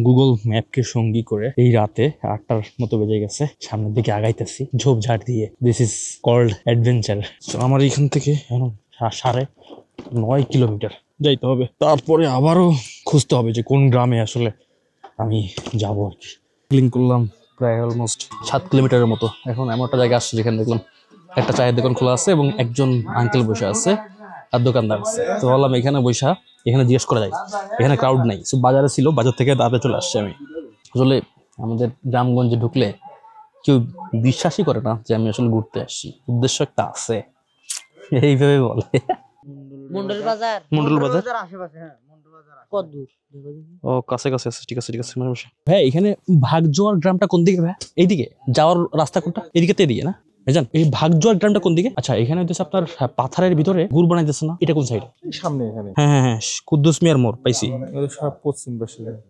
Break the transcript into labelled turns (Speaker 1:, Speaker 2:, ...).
Speaker 1: Google ম্যাপকে সঙ্গী করে এই রাতে 8টার মতো বেজে গেছে, সামনের দিকে আগাইতেছি ঝোপঝাড় দিয়ে। This is called adventure. আমার এখান থেকে এখন 9.5 কিলোমিটার যাইতে হবে, তারপরে আবারও খুঁজতে হবে যে কোন গ্রামে আসলে আমি যাবো আর কি। ক্লিন করলাম প্রায় অলমোস্ট 7 কিলোমিটারের মতো। এখন এমন একটা জায়গা আসছে যেখানে দেখলাম একটা চায়ের দোকান খোলা আছে এবং একজন আঙ্কেল বসে আছে আর দোকানদার আছে। তো বললাম এখানে বসা, এখানে জিজ্ঞেস করা যায়, এখানে ক্রাউড নাই। সো বাজারে ছিল, বাজার থেকে তাড়াতাড়ি চলে আসছে আমি। আসলে আমাদের গ্রামগঞ্জে ঢুকলে কেউ বিশ্বাসই করে না যে আমি আসলে ঘুরতে আসছি, উদ্দেশ্য একটা আছে, এইভাবে বলে।
Speaker 2: মন্ডল বাজার,
Speaker 1: মন্ডল বাজার
Speaker 2: আশেপাশে। হ্যাঁ, মন্ডল বাজার কত দূর?
Speaker 1: ও কাছে কাছে আছে, ঠিক আছে ঠিক আছে। ভাই এখানে ভাগজোয়ার গ্রামটা কোন দিকে ভাই? এইদিকে যাওয়ার রাস্তা কোনটা? এদিকে তো এদিকে না ভাইজান? এই ভাগজোয়ার গ্রামটা কোন দিকে? আচ্ছা এখানে হচ্ছে আপনার পাথারের ভিতরে গুড় বানাইতেছে না, এটা কোন সাইডে?
Speaker 3: সামনে এখানে।
Speaker 1: হ্যাঁ হ্যাঁ হ্যাঁ, কুদ্দুস মিয়ার মোড় পাইছি।
Speaker 3: পশ্চিম পাশে।